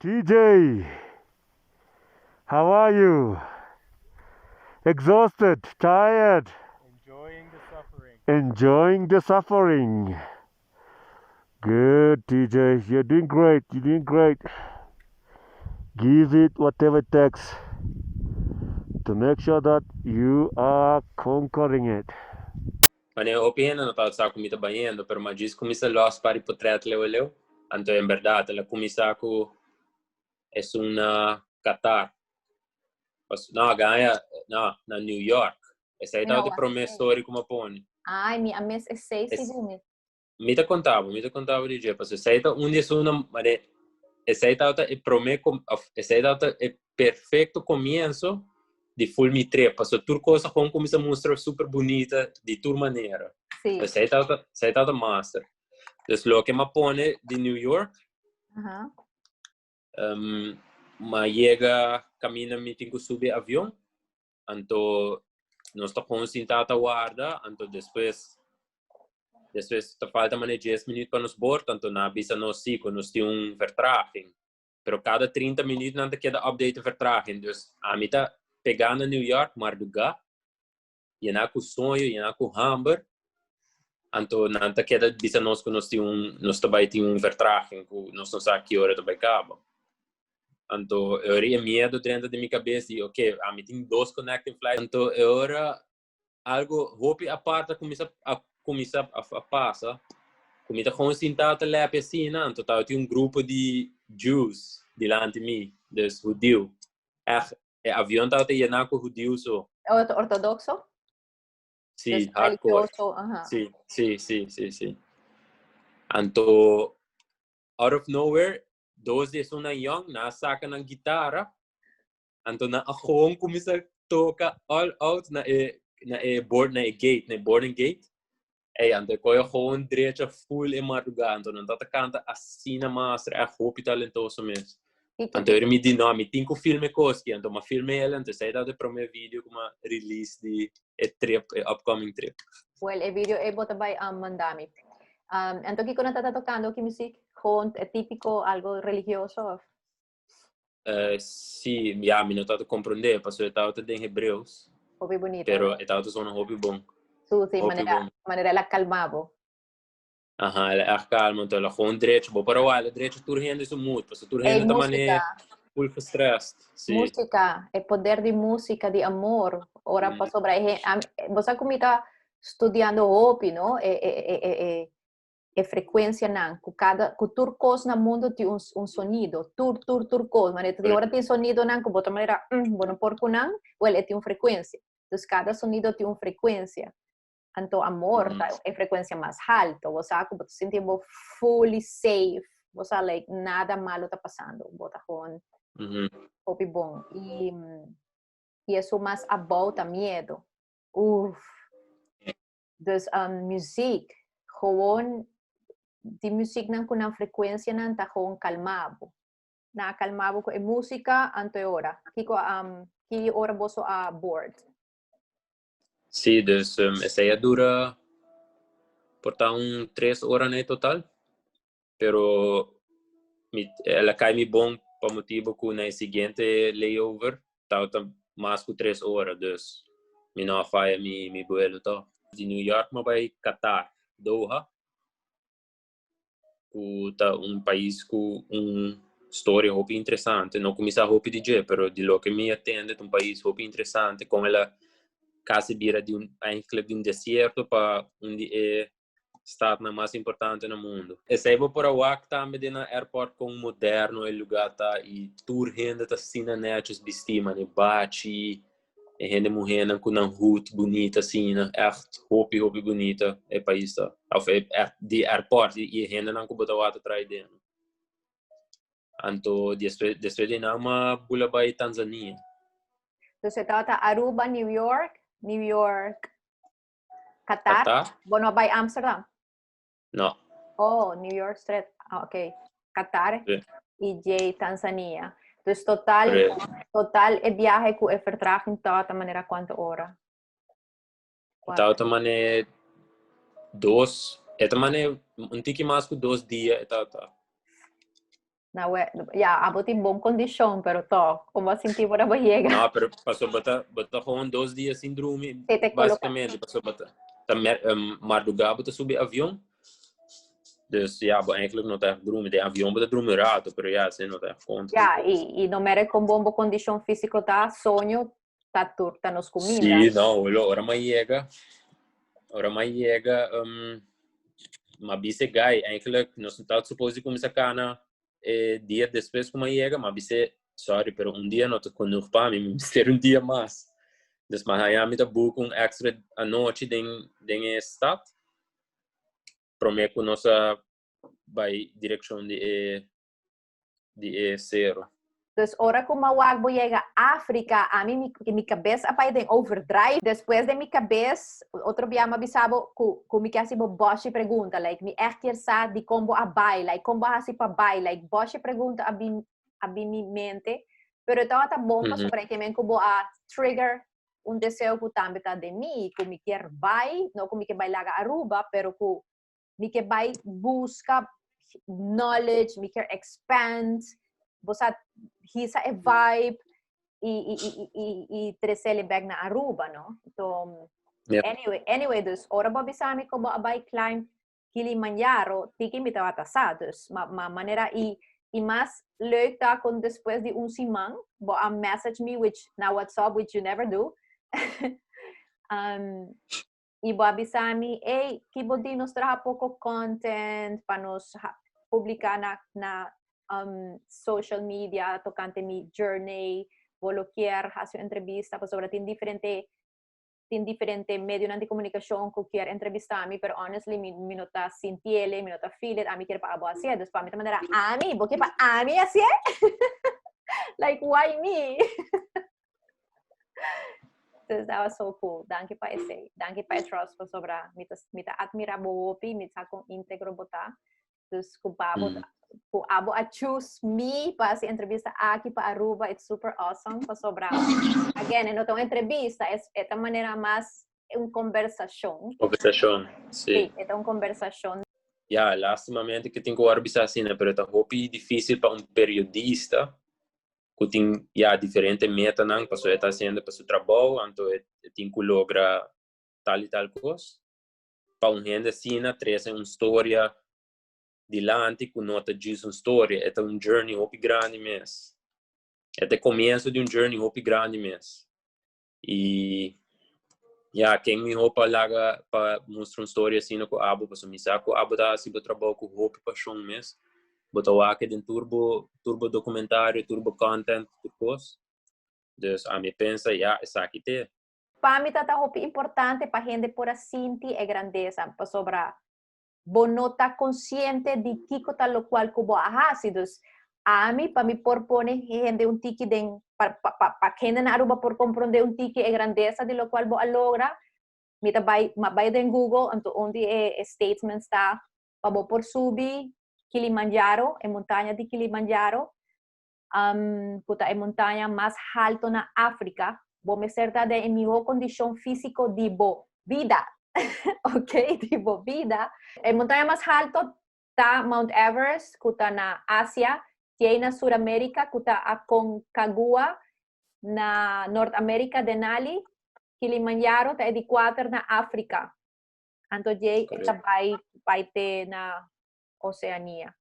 TJ, how are you? Exhausted, tired, Enjoying the suffering. enjoying the suffering. Good, TJ. You're doing great. You're doing great. Give it whatever it takes to make sure that you are conquering it. Mane opina no tava sa comida banhando, pero mas diz comisa los para potret leu. Anto em verdade, la comisa ku es una Qatar. No, ganha, no, na New York. Essa aí tava de promessori como pone. Ai, minha mês é 6 segundos. Me ta contava de dia, parce essa aí tá onde é uma, mane essa aí tava e prometo, essa aí tava é perfeito começo de full me trepa, so tur coisa com começa a mostrar super bonita de tur maneira. Sim. Essa aí tava master. Então, lo que me pone de New York, ma chega, caminha, me tenho que subir avião, então, nós está com sentado a guarda, então depois te falta mais 10 minutos para nos bordo, então na bisa nós sim, nós temos vertraging. Pero cada 30 minutos não te queda update vertraging, então a mim tá pegando New York, maar do ga, e na com sonho, e na com Hamburg, então não te queda bisa nós que nós também temos vertraging, nós não sabemos que hora também acaba. Então, eu tinha medo dentro da minha cabeça, e ok, a mim tem 2 connecting flights, então eu era algo, hope a parte começa a passar, começa com sentado lá para cima, então eu tinha grupo de Jews diante de mim, dos judeus. O avião estava llenado com judeus. Ortodoxo? Sim, hardcore. Sim. Então, out of nowhere, 2 dias uma young, na saca ng guitarra, então na ako começa a tocar all out na boarding gate. Então eu gewoon direito full em madrugada, então não tá canta assim na master, é hope talentoso mesmo. Então eu me dinami, tenho filme coski, então uma filme ela, então sai da primeiro vídeo como release de trip, upcoming trip. Well, o vídeo é bota by mandami. Então que quando tá tocando que música com é típico algo religioso? Sim, já me não tá compreender, porque eu estava em hebreus. Hobby bonito. Pero estava só um hobby bom. Sim, maneira ela calmava. Aha, ela é calma, então ela com direito, bom para o ela direito tur rende isso muito, porque tur rende também é full stress. Música, é poder de música, de amor. Ora para sobre você como está estudando hopi, não? É frequência não. Cada tur cos na mundo tem sonido, tur cos, mas tem hora tem sonido não, como outra maneira, bueno porco não, well, tem uma frequência. Então cada sonido tem uma frequência. Então, amor é frequência mais alta. Você se sente fully safe. Você like nada malo está passando. Você com hopi bom. E isso mais about medo. Então, música, gewoon de música não com uma frequência não está com calmado. Na calmado com música ante hora. Que hora você a board? Sim, então essa aí dura por 3 horas no total, pero ela cai me bom para motivo que na seguinte layover tá mais que 3 horas, então me não falha me vuelo tá. De New York mas vai Qatar, Doha, que tá país com história muito interessante, não começa a DJ, pero de lo que me atende país muito interessante, com ela quase vira eigenlijk de deserto para onde é estado mais importante no mundo. Esse aí vou por a também na airport com moderno e lugar tá e tour renda tá assim na net vestima ne bate e renda morrendo com uma route bonita assim, echt hopi bonita é país tá. Of de airport e renda não com botar o atrás dentro. Então depois de nama bula vai Tanzânia. Então você tá Aruba, New York, Qatar. Bueno, vai Amsterdam. Não. Oh, New York Street. Ok. Qatar e Tanzania. Então, total é viagem com vertraging de maneira quanto hora? Então, também 2, também um tique mais que 2 dias, tá. abot em bom condição, pero to, como sentir por a barriga. Não, pero passou bota gewoon 2 dias sem dormir, Te coloca. basicamente. Passou bota. Madrugada bota subir avião. Dus ja, maar eigenlijk nog echt dromen. De avião bota dromen rato, pero ja, ze nog echt contra. Ja, e não mere com bom condição física tá sonho tá turta nos comida. Sim, não, ora mais chega. Maar bise gai, eigenlijk, nós não tá suposto começar cana dia depois como chega, mas bise, sorry, pero dia não tô genoeg para mim, ter dia mais. Dus maar ja, met boek extra a noite den stad. Prometo que nossa vai direção de zero. Dus ora que mawag chega África, a mim mi cabeça vai em overdrive. Depois de mi cabeça, outro dia me avisava que me quer bo boche pergunta, like me echt sa de como a bai, like como assim para bai, like boche pergunta a mi mente, pero estava tá bom para sobre que me como a trigger desejo que também tá de mim, que me quer bai, não que me quer bailar Aruba, pero que me quer bai busca knowledge, me quer expand. Você hisa a vibe e tresele bag na Aruba, no? Então, Yep. anyway, dus ora ba bisami ko ba abay climb Kilimanjaro, tiki mi tawatasados, ma manera e mas leuk da kon después de simang, bo a message me which na WhatsApp which you never do. E bo abisami, hey, kibo di nos traha pouco content para nos publicar na social media, tocante mi journey, vou querer fazer entrevista, sobre tem diferente medio de comunicação que quer entrevistar-me, pero honestly, mi não tá sintiele, mi não tá feel it, a mim quer para abo assim, dus para mim maneira, a mim, porque para a mim assim, like why me? So that was so cool. Danke pa esse, danke pa trust pa sobra, mita admira bopi, mita kong integro bota, dus ku abo a choose me para essa entrevista aqui para Aruba, it's super awesome para sobrar. Again, não é uma entrevista, é de maneira mais uma conversação. Conversação, sim. Sim, é uma conversação. Ja, lastimamente que tem que arbitrar assim, né? Pero tá hopi difícil para periodista que tem diferente meta não, para sua fazendo para seu trabalho, então tem que lograr tal e tal coisa. Para gente assim, né, trazer uma história dilante que nota diz uma história, é um journey hopi grande mesmo. É o começo de journey hopi grande mesmo. E quem me roupa lá para mostrar uma história assim no abo, para me saber que abo dá assim para trabalho com roupa paixão mesmo. Botar aqui em turbo documentário, turbo content, tudo coisa. Dus a mim pensa, essa aqui tem. Para mim tá roupa importante para gente por assim é grandeza, para sobrar. Bo no está consciente de que cosa lo cual cubo hacidos a mí para mí por poner gente un tiki den para gente na Aruba por comprender un tiki e grandeza de lo cual bo logra mi ta bay den Google anto onde statements está para bo por subir Kilimanjaro montaña de Kilimanjaro puta montaña más alto na África bo me certa de en mi condición físico de bo vida. Ok, tipo vida. El montaña más alto está Mount Everest, que está na Asia, tiene na Suramérica, que está a Concagua, na Norteamérica de Nali, Kilimanjaro, está de 4 na África. Entonces, está vai na Oceanía.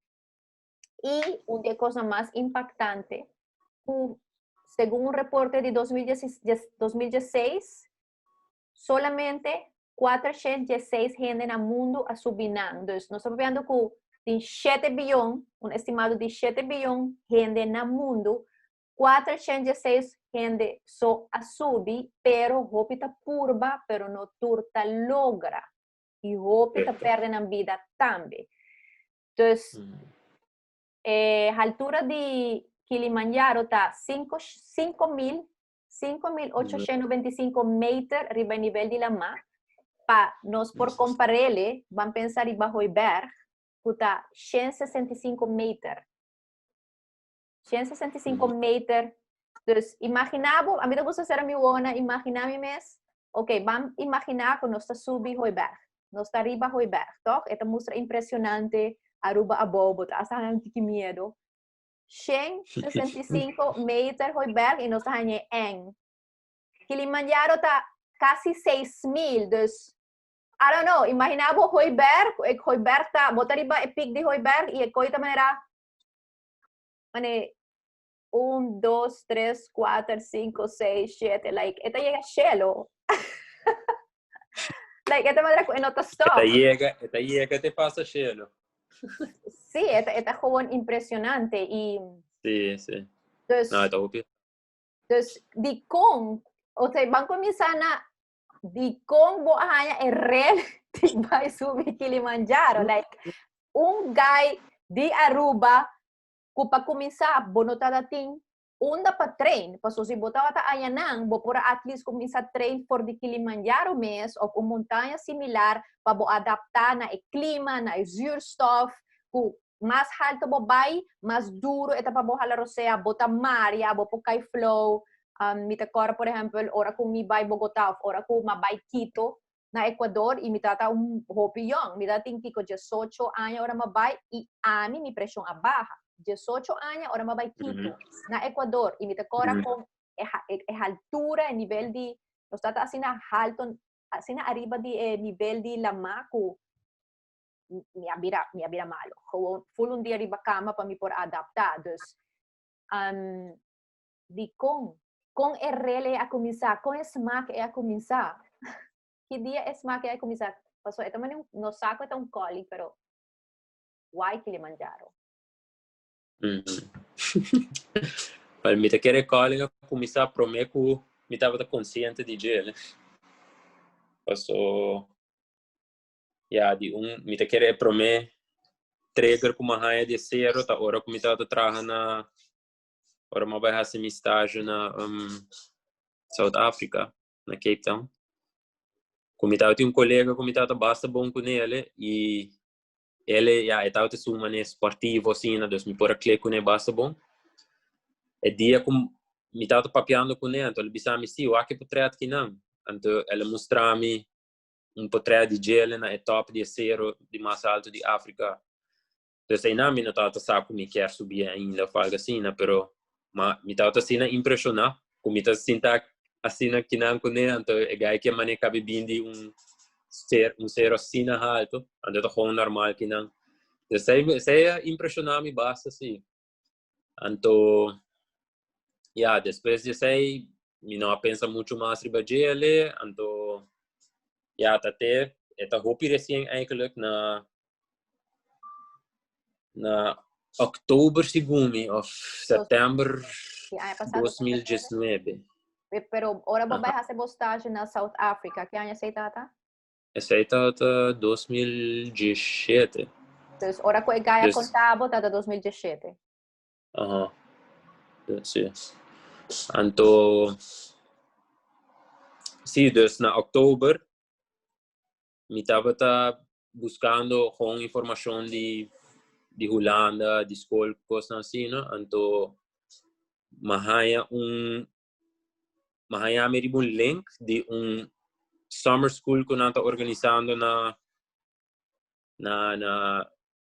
Y una cosa más impactante, según un reporte de 2016, solamente 406 gente no mundo a subir. Então, nós estamos vendo que tem 7 bilhões, estimado de 7 bilhões de gente no mundo, 406 gente só a subir, pero hope está purba, pero não turta logra. E hope está perdendo a vida também. Então, a altura de Kilimanjaro está 5.895 metros arriba do nível de mar. Nós por compararle, vamos pensar em bajo Iber, que está 165 metros. 165 metros. Então, imaginamos, a mim me gusta ser a minha ona, imaginamos, ok, vamos imaginar que nós estamos subindo o Iber. Nós estamos arriba do Iber, tá? Esta mostra impressionante, Aruba abobo, hasta um tique medo. 165 meter hoi berg e nós hanya eng. Kilimanjaro tá quase 6.000, dus I don't know, imaginabo hoi berg tá, botariba e pic de hoi berg e coita manera mane 1, 2, 3, 4, 5, 6, 7, like, esta llega cielo. Like, esta manera en otro stop. Esta llega te pasa cielo. Sí, esta joven impresionante y... Sí. Entonces, No, esta obvio. entonces, di con, o sea, van começar na, di con bo hanya é real, vai subir Kilimanjaro, like, guy de Aruba, para começar, bonotada ting, onda para train, para se botar a Ayanang, bo por at least começar a train for the Kilimanjaro mes, ou uma montanha similar, para bo adaptar na clima, na zuurstof, ku mais alto bo bay, mais duro, eta para bo halar sea, bota maria, bo po kay flow, mita cora, por exemplo, ora kung mi bay Bogotá, ora kung ma bay Quito, na Ecuador, y mi tata hopi young, mi tata tinki ko 18 años, ora mabay, y ami mi presión a baja. 18 años, ora mabay Quito, na Ecuador, y mi tacora con altura, el nivel de, los tata así na alto, así na arriba de nivel de la macu, mi abira malo. Full un día arriba cama para mi por adaptar. Dus, di con RL a começar, com smack é a começar. Que dia é smack é a começar? Passou, é também no saco é um coli, pero why Kilimanjaro? Para mim, te querer colega começar a prometer que me estava consciente de ele. Passou, de me te querer prometer trigger com uma raia de zero, tá hora que me estava trabalhando na, hora me vai fazer minha estágio na South Africa, na Cape Town. Como estava tinha colega que me estava basta bom com ele e ele estava te suma né esportivo assim, né, dus me por aqui com ele basta bom. E dia como me estava papeando com ele, então ele disse me se o aqui portrait que não, então ele mostrou-me portrait de ele na top de zero de mais alto de África. Então aí não me estava saco me quer subir ainda algo assim, né, pero me estava assim impressionar, como me estava sentar assim que não com ele, então é gai que mané cabe bem de um ser assim alto, então é gewoon normal que não. Então sei impressionar me basta assim. Então depois de sei me não pensa muito mais sobre ele, então até hoop recém eigenlijk na oktober segundo of setembro 2019. Pero ora bo vai fazer postagem na South Africa, que ano aceitata? Aceitata 2017. Então, ora ko Gaia contabo tá 2017. Sim. Então, sim, dus na oktober me estava buscando com informação de Holanda, de escola, coisas assim, né? Então, mahaya me um link de summer school que nós estamos organizando na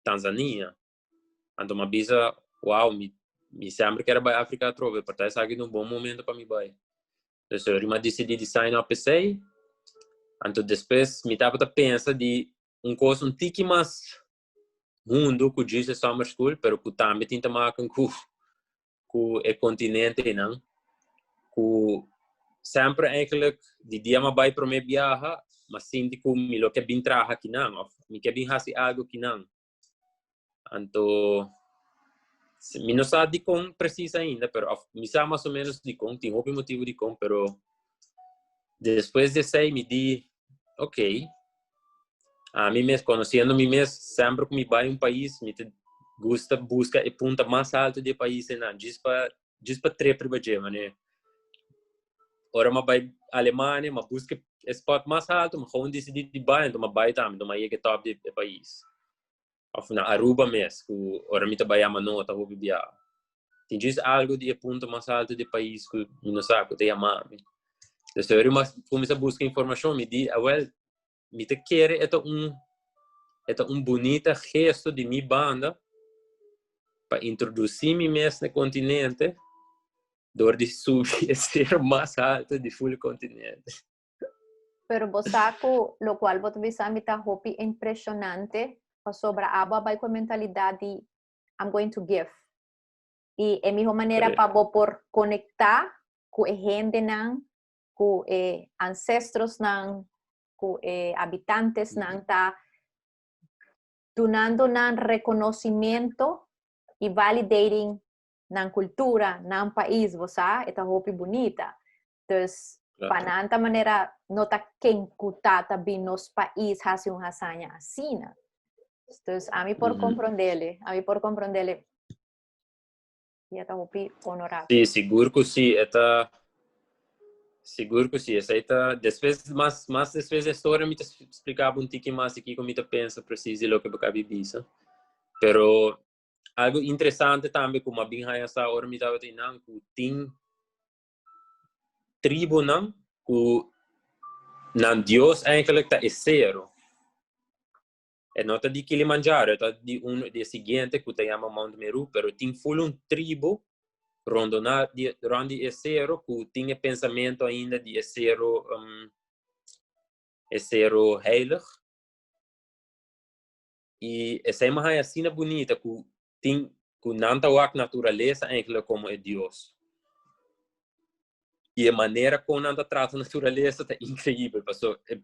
Tanzânia. Então, me avisa, uau, me sempre quero ir para a África trove, porque esse aqui é bom momento para me ir. Então, eu decidi de sign up esse. Então, depois, me estava pensando de coisa tique mais mundo que diz summer school, pero que também tem que marcar com o continente, não? Que sempre eigenlijk de dia me vai para me viajar, mas sinto que me lo que bem trabalhar aqui não, ou me que bem fazer algo aqui não. Então, me não sabe de como precisa ainda, pero me sabe mais ou menos de como, tem outro motivo de como, pero depois de sei me di, ok, a mim mesmo, conhecendo mim mesmo, sempre que me vai um país, me gusta busca e ponta mais alto do país, não, diz para trepar né? Ora me vai Alemanha, me busca spot mais alto, me gewoon decidi de bairro, então me vai também, então me chega top do país. Of na Aruba mesmo, ora me trabalha uma nota, vou viajar. Tem diz algo de ponto mais alto do país que não sabe, tem a mãe. Então eu comecei a buscar informação, me di, me te quer bonito gesto de minha banda para introduzir me mesmo no continente, door de subir ser mais alto do full continente. Pero bosaco, lo cual vos bisa mita hopi impressionante, sobre aba vai com a mentalidade I'm going to give. E é minha maneira para por conectar com a gente não, com ancestros não, com habitantes não, tá donando nan reconhecimento e validating nan cultura, nan país, você, esta hopi bonita. Então, pananta maneira nota quem kutata bin nos país hasi un hasanya asina. Então, a mim por compreender, e esta hopi honorável. Sim, seguro que sim, seguro que sim, essa tá depois mas depois a história me explicava um pouquinho mais aqui como eu penso preciso do que eu acabei de dizer. Pero algo interessante também como a bem essa hora me dava de não que tem tribo não que não Deus eigenlijk tá zero. É nota de Kilimanjaro, tá de seguinte que te chama Mount Meru, pero tem full tribo rondi zero que tinha pensamento ainda de zero heilig. E essa é uma assim bonita que tem que não a natureza eigenlijk como é Deus. E a maneira como não trata a natureza é incrível, pessoal. É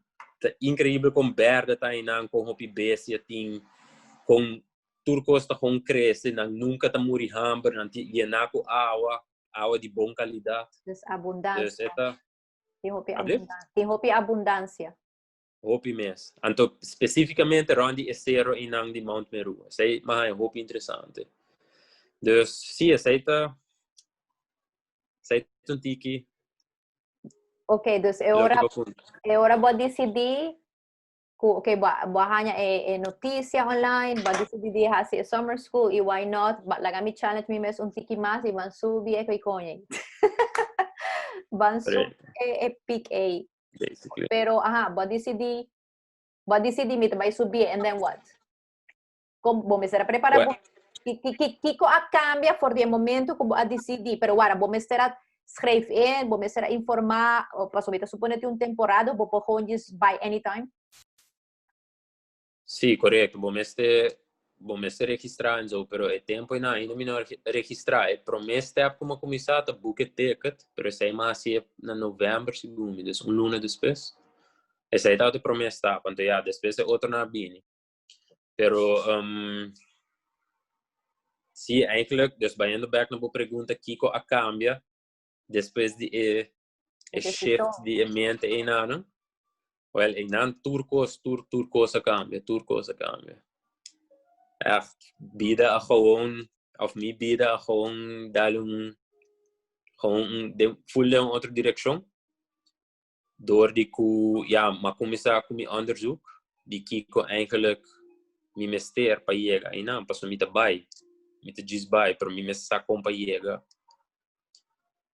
incrível como verde tá aí não com hopi bestia tem com turcos tá com cresce não nunca tá muri hambre não llena com água de boa qualidade. Abundância. Tem hopi abundância. Hopi mesmo. Então, especificamente, onde é zero e não de Mount Meru. Isso é mais hopi interessante. Então, sim, isso aí tá um tiki. Ok, então é hora de decidir. Ok, hanya notícia online, ba decidir de fazer summer school e why not? Lagami challenge mi mes tiki mas e van subir e konye. Van subir pick A. Basically. Pero ba decidir mi vai subir and then what? Como vou me ser preparado? Kiko a cambia for de momento como a decidir, pero agora vou me ser schrijf in, vou me ser informar, ou para subir, suponete temporada, vou por by anytime. Sim, correto. Vou me registrar, pero é tempo ainda me não registrar. É promessa é como começar a book ticket, pero isso aí mais assim na novembro, segundo, então luna depois. Essa aí tá de promessa, quando já depois é outro na bini. Pero sim, eigenlijk, dus indo back na boa pergunta, Kiko a cambia depois de shift de mente em ano. Well, em ano turcos a cambia. Vida a gewoon, of me vida a gewoon dar full een outra direção. Door die maar começar com mijn onderzoek, die Kiko eigenlijk me mester para chegar e não, passou me trabalho, me diz vai, para mim me sacou para chegar.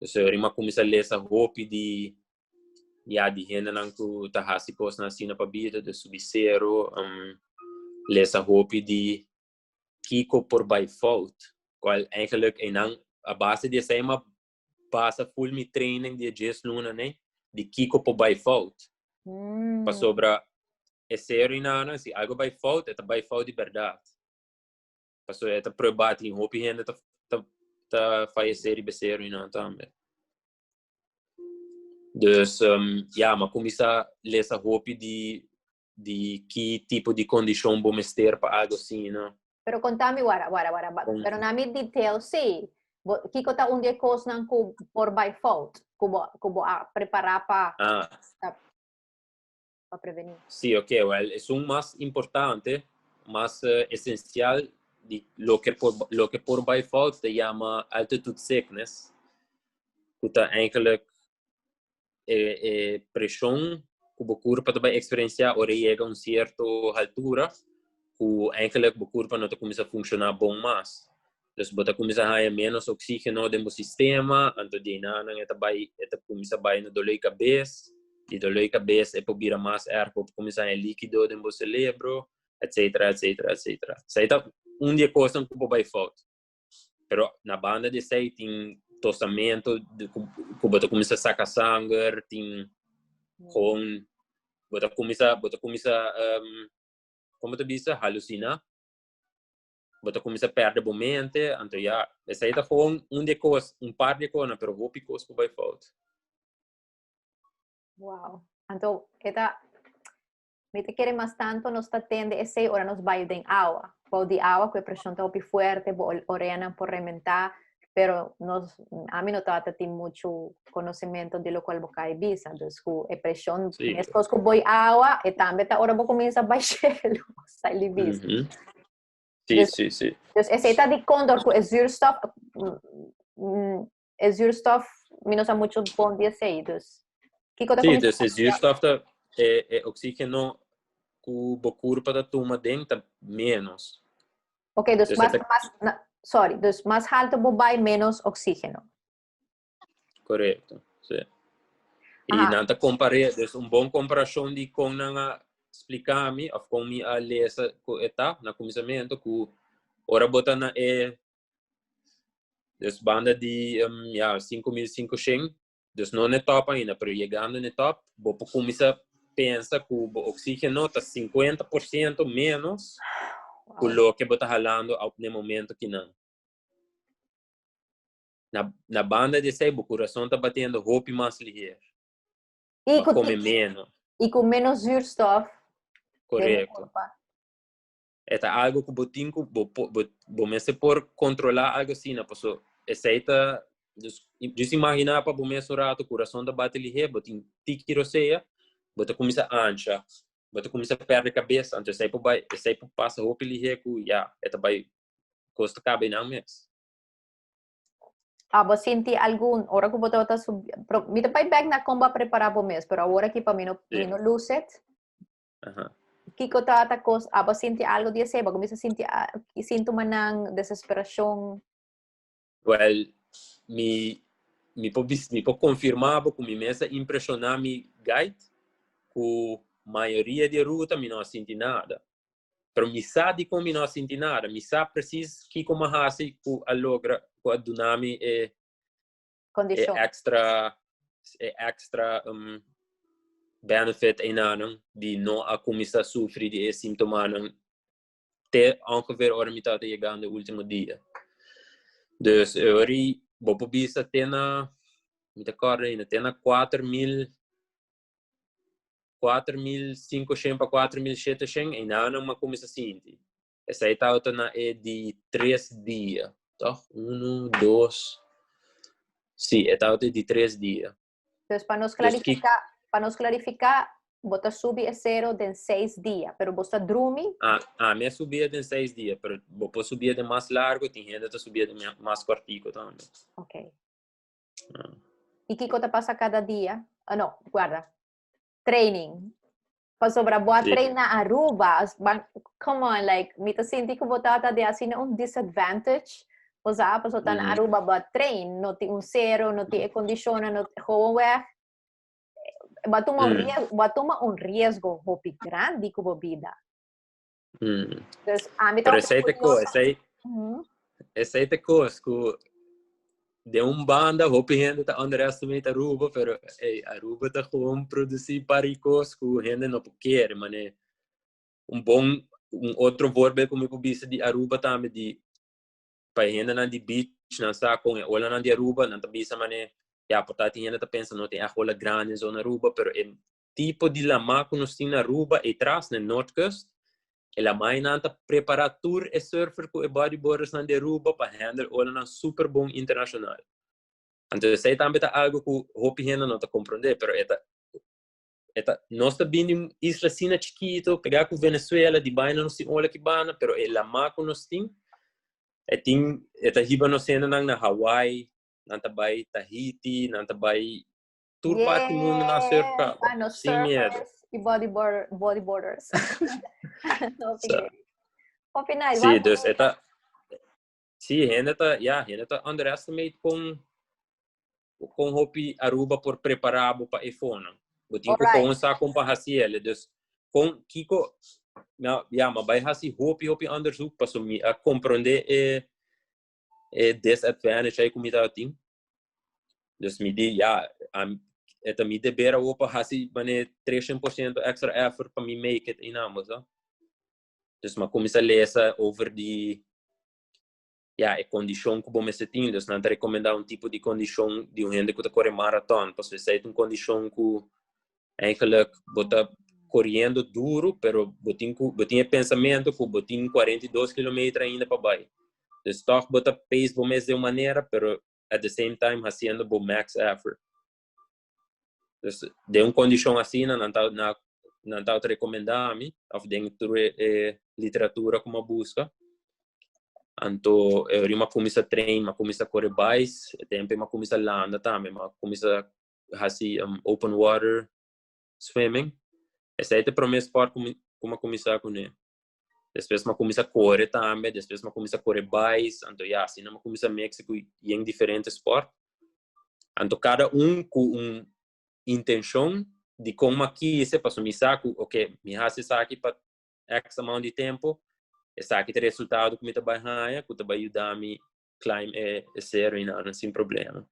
Então eu rima começar a ler essa roupa de gente não que tá hasi coisa na cena para vida, de subir zero, ler essa roupa de Kiko por by fault, qual eigenlijk e não a base de essa é uma base full me training de 10 luna, né? De Kiko por by fault. Para sobra é zero e não, se algo by fault, é by fault de verdade. Para sobra é provado em roupa e ainda tá falecer e zero e não também. Dus mas começar a ler essa roupa de que tipo de condição vamos ter para algo assim, não? Pero contame, guara. Pero na mi detail, sim. Kiko tá dia coisa não por by fault, como a preparar para prevenir. Sim, ok, well, é mais importante, mais essencial de lo que por by fault se chama altitude sickness. Que tá eigenlijk pressão que o corpo vai experienciar ou chega a certa altura, que eigenlijk o corpo não começa a funcionar bom mais. Então, você começa a ter menos oxígeno no sistema, então de nada, começa a vai no dolor de cabeça, e dolor de cabeça é para virar mais erro, para começar a líquido no cérebro, etc. Isso aí tá dia coisa que vai falta. pero na banda de sei tem tostamento, que bota começa a sacar sangue, tem com bota começa como te bisa halucina, bota começa a perder o mente, então já, essa aí tá com de coisas, par de coisas, pero vou picos que vai falta. Wow. Então, me te querem mais tanto, nos está tendo esse hora nos vai de água. Pau de água, que a pressão está muito forte, orena por rementar, pero a mim não tem muito conhecimento de lo qual vou cair bisa. Então, a pressão, depois que boi água, e também tá hora vou começar a baixar, sai de bisa. Sim. Então, esse está de condor, que é zuurstof, menos a muito bom dia saídos. Sim, então, esse zuurstof é oxígeno que o corpo da turma dentro menos. Ok, dus mais alto vai menos oxígeno. Correto, sim. E nada comparar, dus bom comparação de como não explicar-me, ou como me a ler essa etapa, no começamento, que ora botar na dus banda de 5.500, dus não é top ainda, pero chegando no top, vou começar a pensar que o oxígeno está 50% menos que o que está falando no momento que não. Na banda de sei, o coração está batendo roupa mais ligeiro. E come menos. E com menos zuurstof. Correto. É algo que você por controlar algo assim, né? Porque essa just imaginar para você rato o coração está batendo ligeiro, botem tiquiroseia, você começa a ancha, você começa a perder a cabeça, então essa passa roupa ligeiro, vai custa cabe não mesmo. Você sente algum, hora que você está subindo, me vai bag na comba preparar para mês, pero agora que para mim não lucet. Que que tá coisa, você sente algo de esse, você começa a sentir sintoma ng desesperação. Well, me pode confirmar que me mesa impressionar me guide, que a maioria de ruta me não sente nada. Pero me sabe como não sente nada, me sabe preciso que como hace que a logra que a dunami é extra benefit em ano de não a começar a sofrer de sintomas até ongeveer hora me está chegando no último dia. Dus eu vou por vista ter na me recordo ainda ter na 4.500 para 4.700 em ano uma começa a sentir. Essa aí tá na de 3 dias, tá? 1, 2. Sim, é tá de 3 dias. Então para nos clarificar, você sube a 0 em 6 dias, pero você dorme? Minha subida de 6 dias, pero você subir de mais largo, tem gente que subir de mais curtico também. Ok. E que coisa passa cada dia? Não, guarda. Training. Para sobra boa treino na Aruba, come on, like, me to sinti que você de assim disadvantage. Você está na Aruba para treino, não tem zero, não tem condiciona, não tem homework. Vai tomar riesgo hopi grande com a vida. Pero essa aí é coisa que de banda hopi gente tá underestimate Aruba, pero Aruba tá com produzir paricos que gente não quer, mas outro verbo como eu disse de Aruba também de para gente na de beach na sa com olha na de Aruba na tabisa mané portanto gente tá pensando não tem a rola grande zona Aruba, pero o tipo de lama que nós tem na Aruba e traz na North Coast ela mais não tá preparado tour e surfer com bodyboarders na de Aruba para handle olha na super bom internacional. Então sei também tá algo que hopi gente não tá compreender, pero nós tá vindo isla sina chiquito, pegar com Venezuela de baina não se olha que bana, pero a lama que nós tem hiba nós sendo na Hawaii, nanta bay Tahiti, nanta bay tour parte do mundo na surfa. Sem medo. E bodyboarders. Sim, dus sim, gente tá underestimate com hopi Aruba por preparado para iPhone. Botinho com um saco para haciele, dus com kiko mas vai hasi hopi underzoek para a compreender disadvantage aí comida tem. Dus me di ja, eta me debera opa hasi mane 300% extra effort para me make it in Amazon. Dus ma começa a ler over die ja, a condição que bom se tem, dus não te recomendar tipo de condição de gente que tá corre marathon, porque se é condição que eigenlijk bota correndo duro, pero botinha pensamento que botinha 42 km ainda para baixo. Dus toch bota pace bom de uma maneira, pero at the same time haciendo bom max effort. Dus de condição assim não tá te recomendar a mim, of dentro literatura como busca. Anto rima começa a treinar, começa a correr mais, tempo ma começa a landa também, ma começa a fazer open water swimming. Esse é o primeiro esporte como começar com ele. Depois ma começa a correr também, depois ma começa a correr mais, anto já assim ma começa a mexer com em diferentes esportes. Anto cada com intenção de como aqui esse para me saco, ok, me hace aqui para X amount de tempo. Essa aqui tem resultado que me trabalha, que vai ajudar a me climb esse não sem problema.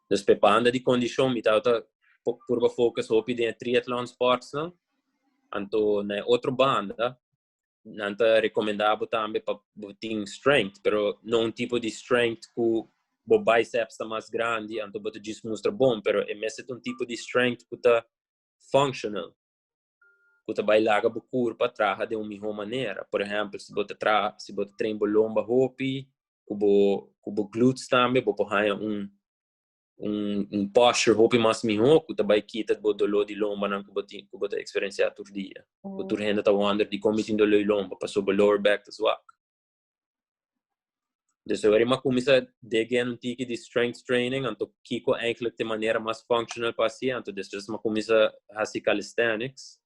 Dus pepanda de condição, me tá por focus op de triathlon sports não. Anto na outra banda, não tá recomendável também para botar strength, pero não tipo de strength que o biceps tá mais grande, anto botar disso mostra bom, pero é mesmo tipo de strength que tá functional. Você vai largar o corpo para trás de uma melhor maneira. Por exemplo, se você treina lomba hopi, com o glúteos também, você pode posture hopi mais melhor, você vai quitar o dolor de lomba que você experienciar todo dia. Você ainda está wonder de como tem dolor de lomba, passou o lower back to swak. Então, agora começa a ganhar tipo de strength training, então Kiko eigenlijk de maneira mais functional para si, então depois começa a fazer calisthenics.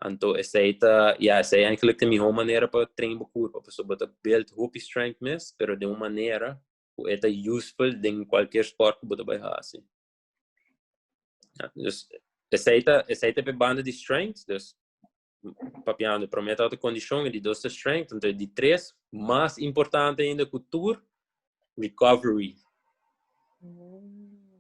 Então, essa é eigenlijk a melhor maneira para treinar o corpo. A pessoa bota build hope strength mesmo, mas de uma maneira que é useful em qualquer esporte que você vai fazer. Essa é a banda de strength, dus papiando, prometo a condição de 2 strength, então de 3, mais importante ainda que o tour, recovery.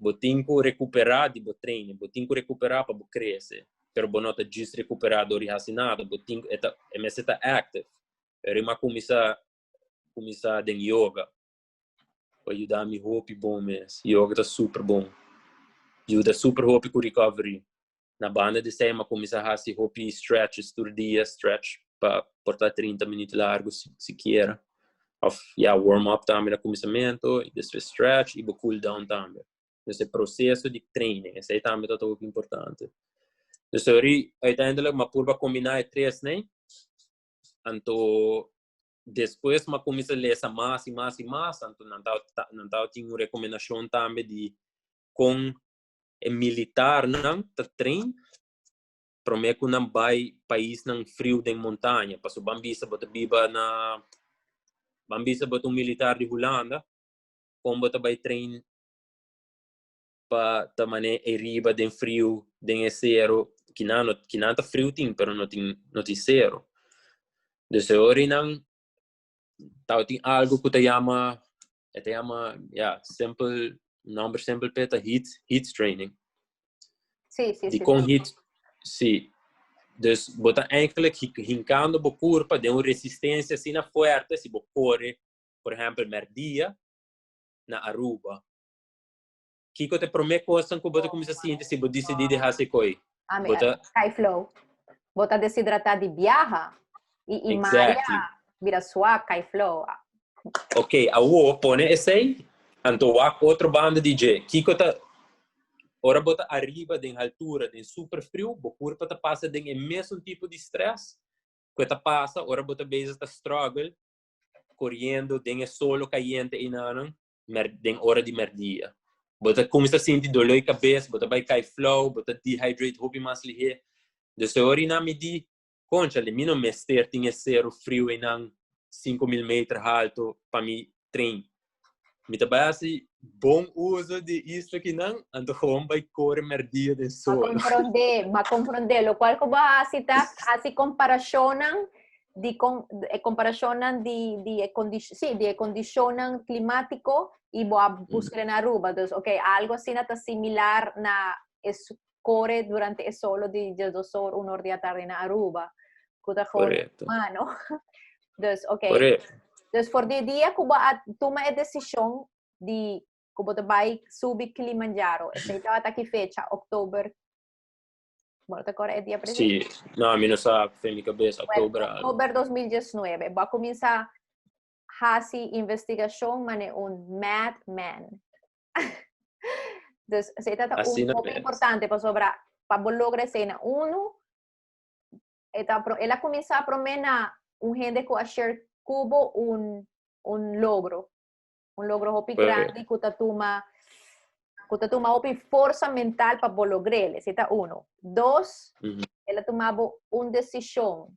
Você tem que recuperar de você treino, você tem que recuperar para você crescer. Pero bonota just recuperado e assinado, botin é mais está active. Rima começa de yoga. Para ajudar me hope bom mês. Yoga tá super bom. Ajuda super hope com recovery. Na banda de sema começa a fazer hope stretches todo dia, stretch para portar 30 minutos largo se quer. Warm up também no começamento, e depois stretch e cool down também. Esse processo de treino, esse aí também é muito importante. Dus uiteindelijk ma purba combinar 3, né? Então depois ma começa a ler mais e mais, então não tinha uma recomendação também de com militar não trein, prometo não vai país não frio de montanha, passo bambisa bota militar de Holanda, como bota vai trein para também riba de frio de zero que não tá frio tem, pero não tem zero. Desse hora não tem algo que te chama simple number simple peta heat training. Sim. De com heat, sim. Dus bota eigenlijk hincando o corpo de uma resistência assim na forte se você corre, por exemplo, merdia na Aruba. Que te promete coisa que você começa a sentir se você decidir fazer coisa. Sky flow. Bota desidratar de viaja e Maria vira suave, sky flow. Ok, a o pone esse aí, então outro banda DJ. Que te ora bota arriba de altura, de super frio, o corpo te passa de mesmo tipo de stress, que te passa, ora bota base te struggle, correndo, de solo caliente e não, de hora de merdia. Bota começa a sentir dolor de cabeça, bota vai cair flow, bota dehydrate, roupa mais ligeiro. Dessa hora não me di, concha, ele não me ester tinha zero frio e não 5.000 metros alto para me treinar. Me trabalha assim, bom uso de isso aqui não, então como vai correr merdia de sol. Ma comprende, lo qual como assim comparação comparacionan de condicionan climático y boa buscar na Aruba. Entonces, algo así nata similar na escore durante el solo de 2 horas, 1 hora de tarde na Aruba. Correcto. Mano. Entonces, Correcto. Entonces, por dia, kuba toma a decisão de kuba vai subir Kilimanjaro. Essa aí estava aqui fecha, outubro. Bueno, agora é dia Sí, presente. no, a mí no sabe, fue en mi cabeza, octubre. Outubro 2019. Vai começar a investigação, mas é madman. Entonces, se trata Así no poco es. importante para lograr cena. Uno, ela começa a promena gente que achar cubo un logro hopi grande que toma hopi força mental para lograr. Esse é uno. Dos, ela tomava uma decisão.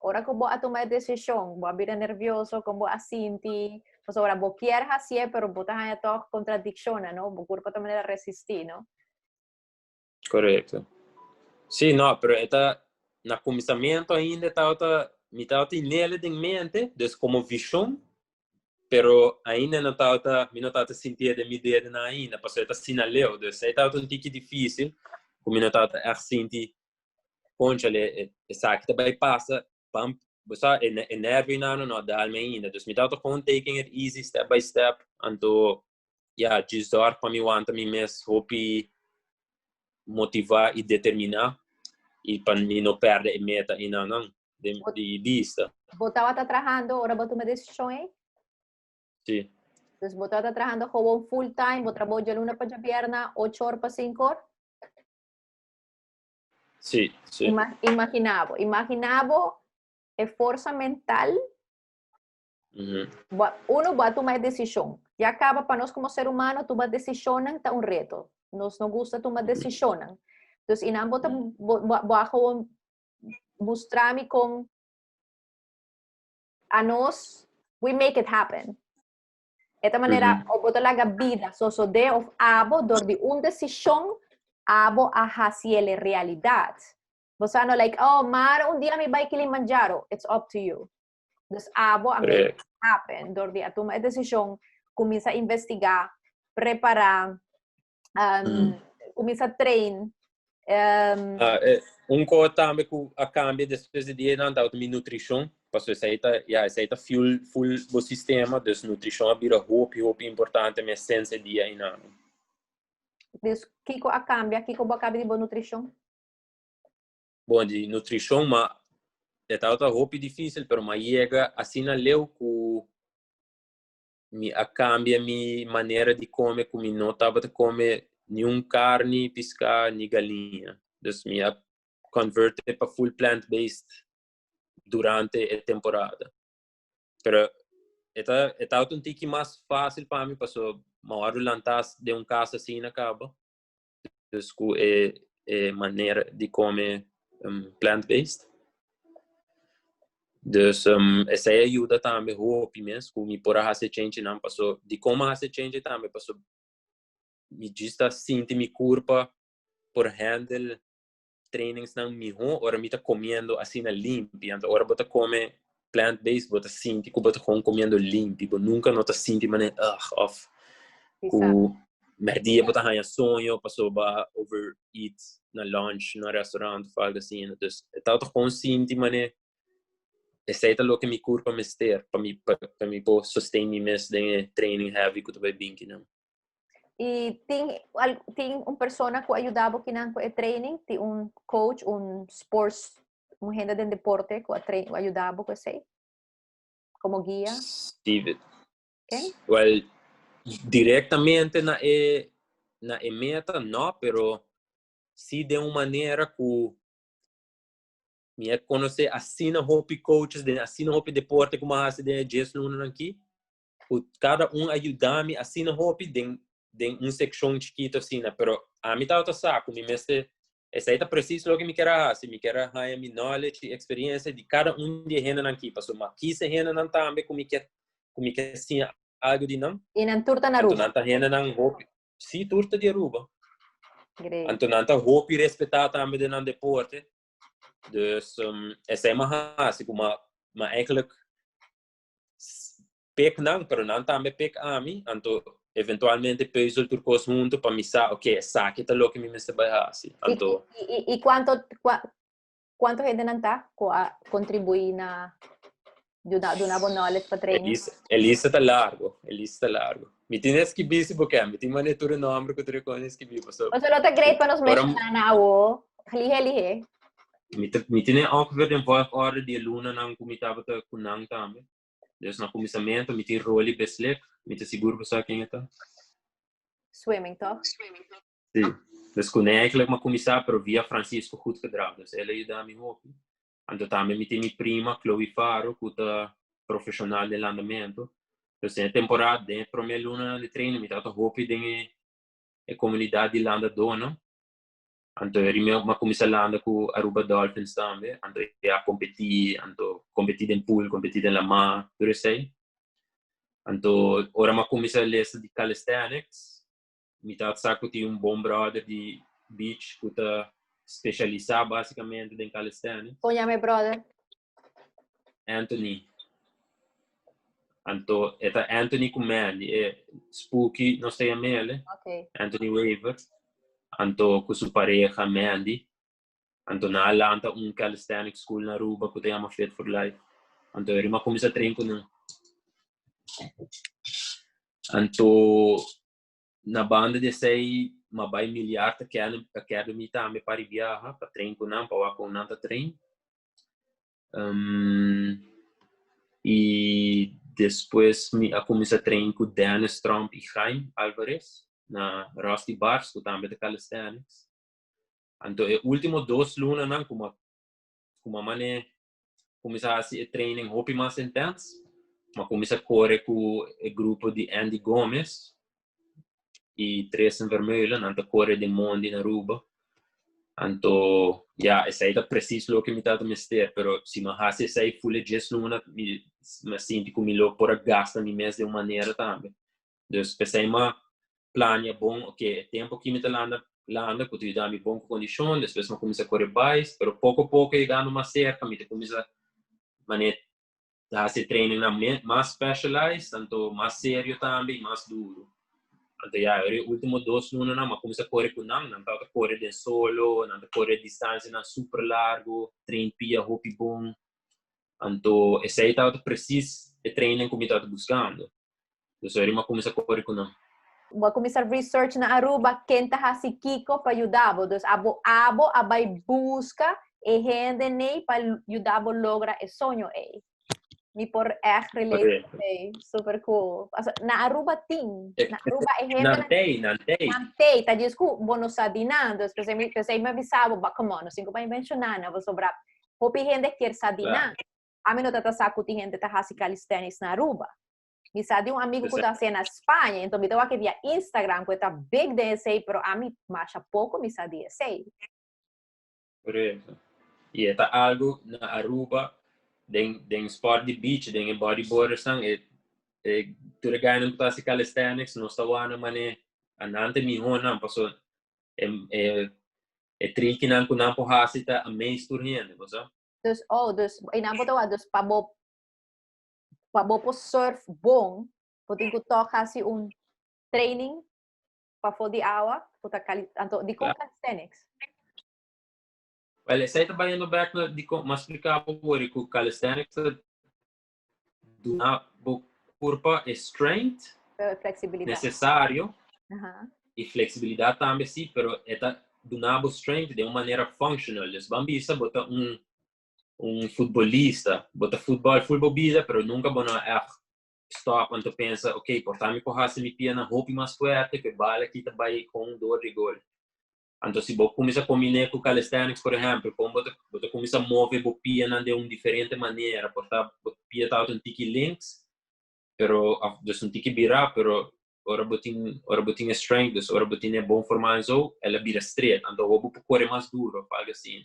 Ora que vou tomar decisão, vou vir nervioso, como a sentir, pues ahora vos quieres hacer, pero vos estás todas contradicciones, ¿no? Vos cuerpo también a resistir, ¿no? Correcto. Sí, no, pero esta, no começamento ainda me estava nele em mente, dus como visão, pero ainda não estava sentindo de me dedo ainda, porque eu sinaleu, dus estava um tique difícil, como não estava a sentir, concha, sabe que também passa, pam, você é nervo não dá ainda, dus me estava com taking it easy, step by step, então, ja, desdor para mim, wanta me mesmo, hope motivar e determinar, e para mim não perder a meta ainda não, de vista. Vos estaba trabajando, ahora vos tomas decisão, ¿eh? Sí. Entonces, vos estás trabajando como full time, vos trabajas de luna para pierna, 8 horas para 5 horas. Sí, sí. Imaginaba força mental. Uno va a tomar decisão. Ya acaba para nós como ser humano, tomar decisão está um reto. Nos não gusta tomar decisão. Entonces, inam vou mostrar-me com a nós, we make it happen. Esta maneira, o botar a vida, so de of abo, dor de decisão, abo a hacer realidade. Você não like, oh, Mar, dia me vai Kilimanjaro. It's up to you. Entonces, abo a make it happen. Dor de a tomar decisão, começa a investigar, preparar, começa a treinar. Coisa também que a cambia depois de dia não dá a nutrição, porque aceita full o sistema, dus nutrição vira roupa importante, mas sense dia e não. Dus kiko a cambia, kiko ba cambia de boa nutrição? Bom, de nutrição, mas é outra roupa difícil, mas chega assim na leu que a cambia minha maneira de comer, como não estava de comer nenhum carne, pescar, nem galinha. Dus me converte para full plant-based durante a temporada. Pero é um tique mais fácil para mim, porque uma hora lanças de casa assim acaba. Dus é maneira de comer plant-based. Dus essa ajuda também roupa mesmo, me por a fazer change não, passou de como fazer change também, passou me diz sinto me culpa por handle trainings não me ora me tá comendo assim na limpo, então ora bota come plant-based, bota sinto que bota comendo limpo, nunca não tá sinto mané off. O merdia bota ganha sonho, passou ba overeat na lunch, no restaurante, algo assim, então tá com sinto mané essa lo que me culpa me ter para me po sustain me mes de training heavy que tu vai bem que não. E tem pessoa que ajudava aqui na training, tem coach, sports, gente de deporte que ajudava com isso, como guia. Steve. Okay. Well, diretamente na meta não, pero se de uma maneira que me conhecer assim na hope coaches, assim na hope deporte como a de Jesus aqui, cada ajudar-me assim na hope de seção chiquita assim, pero a mim tá saco, me mestre essa aí tá preciso o que me quer se me quer ganhar minha knowledge e experiência de cada de renda aqui, passou mas aqui se renda não também como quer assim algo de não e na turta na Aruba então não renda não hope se turta de Aruba então não tá hope respeitar também de não deporte dus essa é mais assim como maar eigenlijk pek nang, pero não também pek ami, anto eventualmente peuzel turcos junto para misa, ok, saque tá louco me mesta bahasi. Anto ¿Y cuánto gente nanta contribuir na doabo knowledge para training? Elisa tá largo. Me tienes que bisi porque me tinha manetura nome que tu reconheces que vivo. So, O sea, não tá great para nos mencionar na o lihe. Me tinha ongeveer een volgorde die luna nang kumitaba ta kunang tambe. Dus na comissamento, me tinha roli beslek, me tinha seguro para quem tá. Swimming, toch? Sim. Dus kon eigenlijk maar commissar, pero via Francisco goed gedrag. Dus ela ajuda me hopi. Anto também me tinha prima, Chloe Faro, que tá profissional de andamento. Dus in temporada, dentro da minha luna de treino, me tava hopi de a comunidade de landa dona. Anto rimeu ma commissar landa com Aruba Dolphins também. Anto ia competir em pool, competir em la mar, tudo sei. Anto ora ma commissar lesta de calisthenics. Me tava saco tinha bom brother de beach que tá especializado basicamente em calisthenics. Póñame, brother. Anthony. Anto eta Anthony Kumandi é Spooky, não sei a mele. Okay. Anthony Waver. Anto com sua pareja Mandy. Anto na Atlanta calisthenics school na Aruba que tem uma Fit for Life. Anto ele ma começa a treinar com Anto na banda de sei ma vai miliar ta academy também para viajar para treinar com não para com não ta trein. E depois a começar a treinar com Dennis Trump e Jaime Alvarez na Rusty Bars que também de calisthenics. Então o último 2 lunas não como mané começar a se treinar hopi mais intenso, mas começar a correr com o grupo de Andy Gomes e 3 em vermelho, então correr de Mondi na Aruba. Então, essa aí é preciso o que me tá a mister, pero se me hace essa aí full de luna, me sinto como eu por gasta me mês de uma maneira também. Então, pensei uma plania bom, ok, tempo que me tá landa, que tu dá me bom condição, depois me começa a correr mais, pero pouco a pouco chegando mais cerca, me começa maneira hace treino mais specialized, então mais sério também, mais duro. Então, o último 2 lunas não, mas começa a correr com não tá a correr de solo, não tá a correr distância não super largo, treino pia hopi bom. Então, esse aí tá preciso de treino que me tá buscando. Então, eu começa a correr com não. Vou começar research na Aruba, quem tá si Kiko para ajudar, então a vai busca e gente nem para ajudar a lograr o sonho aí. Me por echt relate, super cool. Na Aruba ting, na Aruba é gente nantei, tá disco, bono sa dinando, especialmente me avisava, come on, assim como mencionar, vou sobrar. Hopi gente quer sa dinando. A mim não tá saco tem gente tá hasi calisthenics na Aruba. Me sabe amigo que tá na Espanha, então me deu aqui via Instagram, que tá big desse, pero a mim macha pouco me sabe esse. Por isso. E é algo na Aruba den sport de beach, den bodyboarder sang tu regano que tá se calisthenics no está wana mané anante mi hona passo trick nan ku nan po hasita a mês turhende, você? Dus inabo tawa dus pabo po surf bom, pode que toca assim training para for de aula, puta anto de calisthenics. Well, sei trabalhando back na de mas explicar por que o calisthenics do na corpo é strength necessário e flexibilidade também sim, pero eta do nabo strength de uma maneira functional. Os bambisa bota futebolista, bota futebol bisa, pero nunca bona stop quando pensa, ok, portar me corrase me pia na roupa mais forte, que bala aqui também com dor de gol. Então, se você começa a combinar com calisthenics, por exemplo, como você começa a mover a pia de diferente maneira, porque a pia está um tique links, pero um tique virar, pero ora botin strength, ora botin bom formato, ela vira straight, então o vou correr mais duro, algo assim.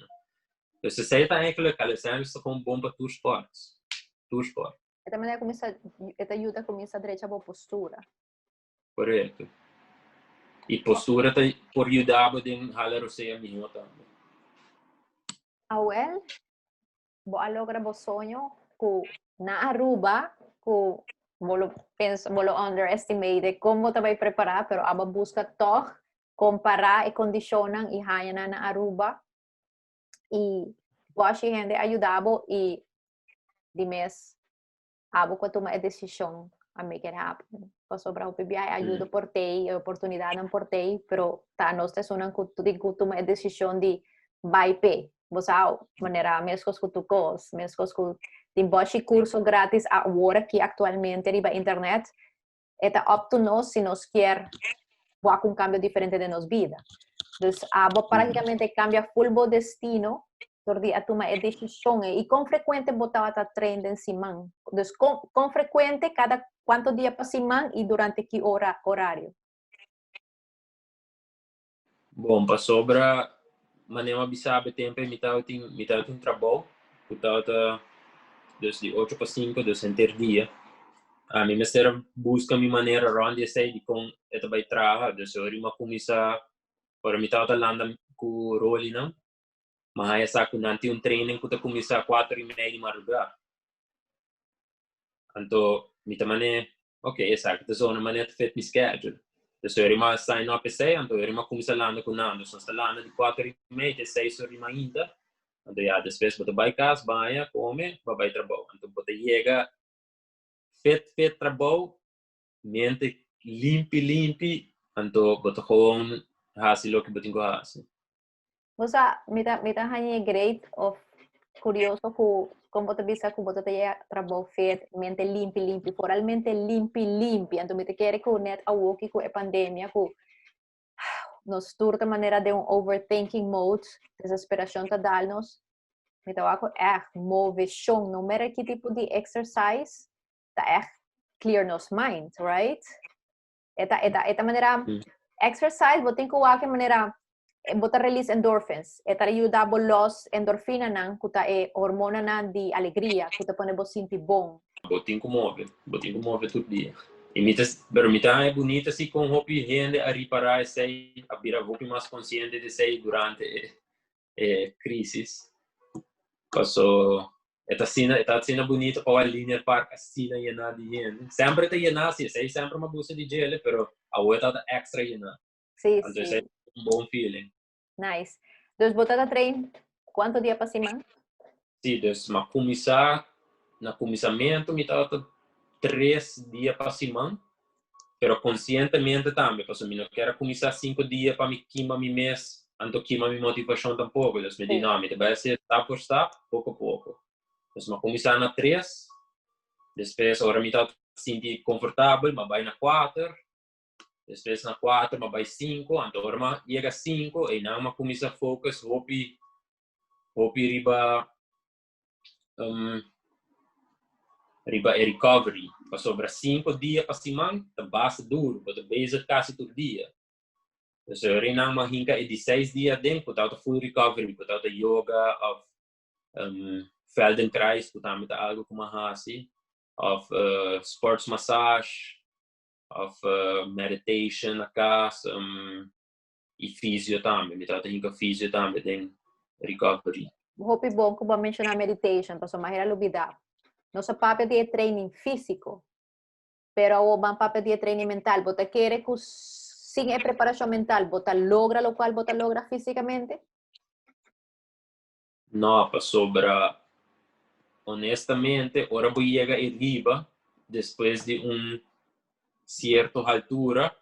Então, se você está aquele calisthenics, está com bom para tu esportes. Esta maneira esta ajuda começa a direita a postura. Correto. E postura tá por ajudar a halar o seu amigo também. Well, vou lograr o sonho ku na Aruba, ku bolo underestimate como tabay prepara, pero aba busca to, compara e kondisyonan ihaya na Aruba, e washi gente ayudabo e dimes abo ko tuma a desisyon a make it happen. Pasobra o PBI ajuda portei, oportunidade não portei, pero ta nós te sonan ku tuma a desisyon di baipe. Bosao, maneira mescos ku tukos, mescos ku tem boshi curso grátis agora que atualmente riba internet. Eta up to nós se nós quer voar com um cambio diferente de nos vida. Então, abo praticamente cambia full bo destino tordi a toma a decisão e com frequente botava a trem em cima. Então, com frequente cada quanto dia para cima e durante que horário? Bom, para sobra maneira bisabe tempo mitad tem trabalho, mitad de 8 para 5 de center dia. A mim mesmo busca minha maneira onde sei de com eta vai trabalhar, de se orima começar para mitad landa com roli não. Mas essa que nanti training que começar 4:30 de madrugada. Então, mitad ok, essa que zona maneira fit mi schedule. Dus eu rima sign up e sei, então eu rima começar landa com nando, só está landa de 4:30 até 6 rima ainda. Então já depois bota vai casa, banha, come, vai trabalhar. Então bota chega fit trabalho, mente limpi, então bota gewoon hasi lo que botin go hasi. Você mita hanya great of curioso ku como te bisa ku bota te trabalho fit mente limpi, foralmente limpi. Então mita quer ku net awoki ku e pandemia ku nos turta maneira de overthinking mode, desesperação ta dalnos. Mita wako movision, no matter que tipo de exercise, ta clear nos mind, right? Eta maneira exercise botin ku wake maneira bota release endorphins. Eta ayuda los endorfina nan kuta e hormona nan di alegria, kuta pone bo sinti bom. Botin ku move todo dia. E pero mita é bonita se com hopi rende a reparar sei a vira hopi mais consciente de sei durante crisis. Passou eta cena bonita para a linha park assina yana de rende. Sempre te yana sei sempre uma bolsa de gel, pero a outra tá extra yana. Sim, então sim. É bom feeling. Nice. Dus botar a trein, quanto dia para cima? Sim, dus mas começar na começamento me tá 3 dias para cima, pero conscientemente também, porque eu não quero começar 5 dias para me queimar meu mês, então queimar minha motivação tampouco, dus me dinâmica, vai ser step por step, pouco a pouco. Dus mas começar na 3, depois agora me tá sentir confortável, mas vai na 4, depois na 4, mas vai 5, então agora chega a 5 e não começa a focus, hopi riba recovery, para sobra 5 dias para cima, tá base duro, para base quase todo dia. Então eu não mais hinca de 6 dias dentro, para full recovery, para yoga, of Feldenkrais, para algo como assim, of sports massage, of meditation na casa, e físio também, me trata hinca físio também tem recovery. Hopi bom que vou mencionar meditation, para somar a lubida. Nosso papel de training físico, pero o ban papel de training mental, bota querer que sin preparação mental, bota logra lo cual bota logra físicamente? Não, para sobra honestamente, ahora voy a llegar arriba después de cierta altura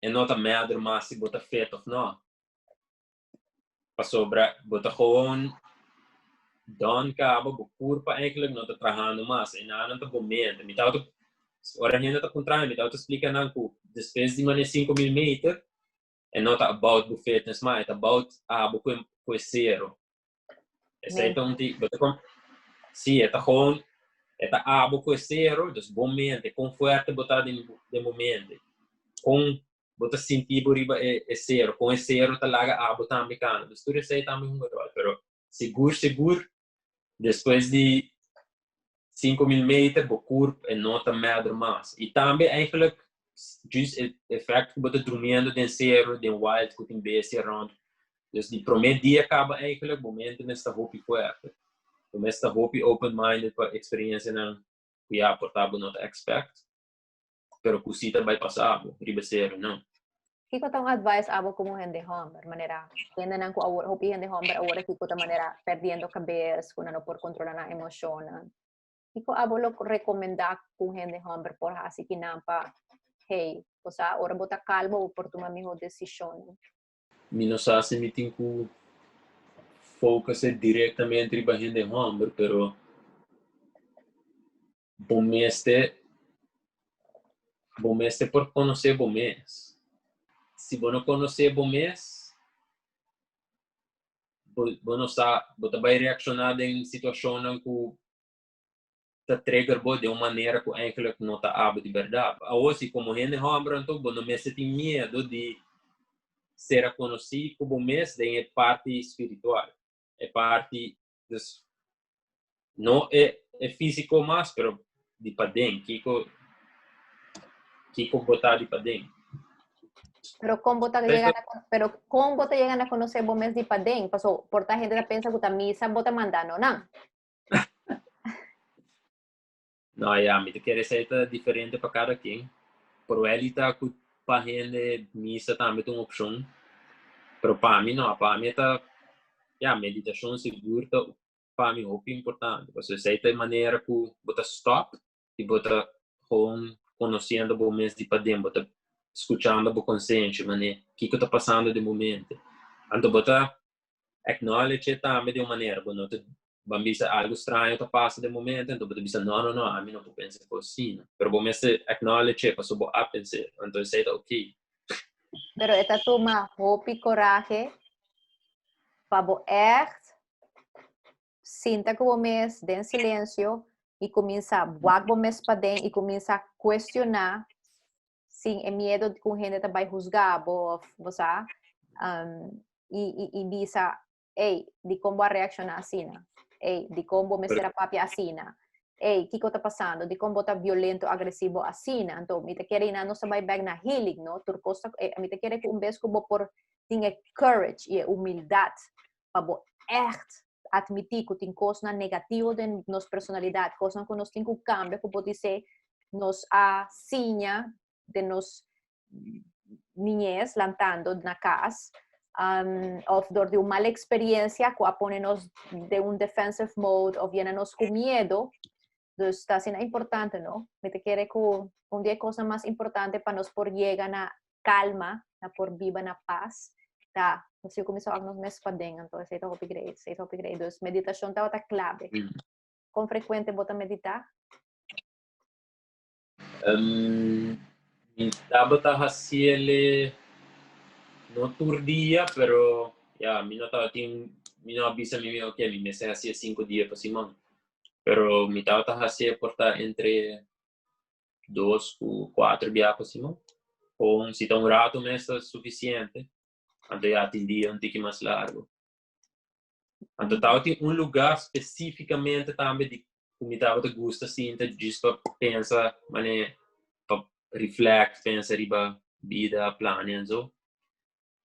e não tá medo mais se bota feito ou não. Para sobra, bota gewoon dan cabo, o corpo eigenlijk não está trabalhando mais, e não está comendo. Me tá ora ainda está contrário, me tá explicando que depois de mais 5.000 metros, e não está about o fitness mais, está about com zero. Esse então sim, está gewoon está abo com zero, dus bom mente, com forte botar de momento, com bota sentir por riba é zero, com zero tá larga abo também cano, dus tudo isso aí também pero seguro, depois de 5.000 metros, o corpo não está medo mais. E também, eigenlijk, juist o efeito que você está dormindo de zero, de wild, que tem base around. Dus, die primeiro dia acaba, eigenlijk, o momento não está muito forte. Basta hope open-minded para experiência ng kuya portable not expect. Pero kusita by pasabo, ribasero não. Kiko tong advice abo como hindi homer manera. Kaya nang ko award hope hindi homer award kiko ta manera perdiendo cabez kung ano por controlar na emosyonan. Kiko abo lo recomenda kung hindi homer por hasi kinampa. Hey, posa ora bota calmo por tomar mejor decisión. Minosasi meeting ku focus diretamente riba hindi homer, pero bomeste por conhecer bomes. Se você não conhecer bomes, você não sabe, você vai reaccionar em situação que tá trigger de uma maneira que eigenlijk não está aberto de verdade. Hoje, como gente homem, então, você não tem medo de ser conhecido como bomes, é parte espiritual, é parte, não é físico mais, mas de para dentro, que botar de para dentro. Pero cómo te llegan a conocer bomes de padeng, pasó por ta gente pensa que ta misa bota mandando, ¿no? Não, é, me quer ser diferente para cada quem. Por ele tá com para gente missa também tem uma opção. Pero para mim não, para mim tá, meditação segura para mim é muito importante. Você sei tem maneira que bota stop e bota com conhecendo bomes de padeng, bota escuchando a consciência, mané, o que está passando de momento. Então, bota acknowledge também de uma maneira, quando você bambisa algo estranho está passando de momento, então você diz, não, a mim não vou pensar assim. Pero bom, esse acknowledge para sobre a pensar, então isso é ok. Pero esta toma hope e coragem para bo echt sinta que o mês de silêncio e começa a buag o mês para dentro e começa a questionar sem medo de que a gente vai juzgar, você e bisa, ei, de como vai reaccionar assim, ei, de como me será papi assim, ei, o que está passando, de como está violento, agressivo assim, então, me te quer não se vai back na healing, não, turcosta, me te quer que vez como por ter courage e humildade, para echt admitir que tem coisas negativas de nossa personalidade, coisas que nós temos que cambiar, que pode ser nos asinha de nos niñez lantando na casa, ou de uma mala experiência que pone-nos de defensive mode, ou viene-nos com medo, então está sendo importante, não? Me te quer que um dia coisa mais importante para nós por chegar na calma, na por viva na paz, tá? Você começou a nos meses para dentro, então esse é o upgrade, então meditação tá clave. Com frequente bota meditar? Estava haciendo no todo día, pero mi no estaba mi no avisa mi okay, mi mes hacía 5 días para Simón, pero mi estaba haciendo portar entre 2 o 4 días para Simón, o si está un rato mes es suficiente, entonces ya atendía un ticket más largo. Entonces estaba un lugar específicamente también de como estaba te gusta sinta, justo para pensar, para reflect, pensar riba vida, planear, so.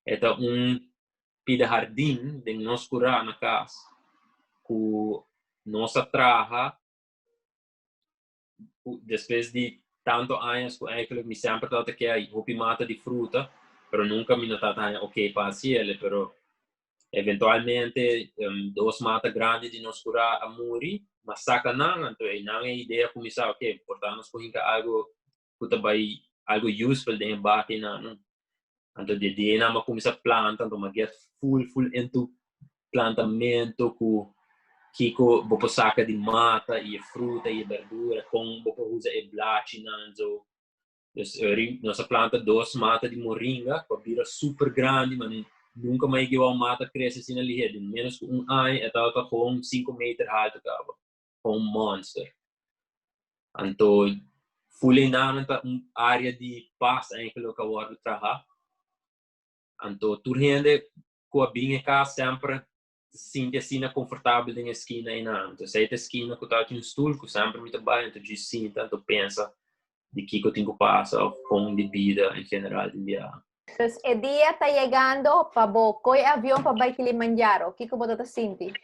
Eta pida jardim de nós curar na casa, que nossa traja, depois de tanto anos que eigenlijk me sempre tata que aí hopi mata de fruta, pero nunca me notata ok paciele, pero eventualmente 2 mata grande de nós curar a muri, mas saca não, então não é ideia começar ok, portanto nós cohinka algo que também algo useful de embate não. Então, de dia na começa a planta, então get full into plantamento que você saca de mata e fruta e verdura, com você usa e blate nanzo. Nossa planta 2 mata de moringa, que vira super grande, mas nunca mais que uma mata cresce assim ali, de menos que ano, é tal com 5 metros alto, com monster. Então, full na área de paz, aquilo que eu vou trabalhar. Então, tu rende com a binha cá sempre sinta assim confortável na esquina e não. Então, se a esquina que tá um stool que sempre muito bem, então tu sinta, tu pensa de que eu tenho que passar com de vida em geral de dia. Então, o dia está chegando para o avião para Kilimanjaro. O que você está sentindo?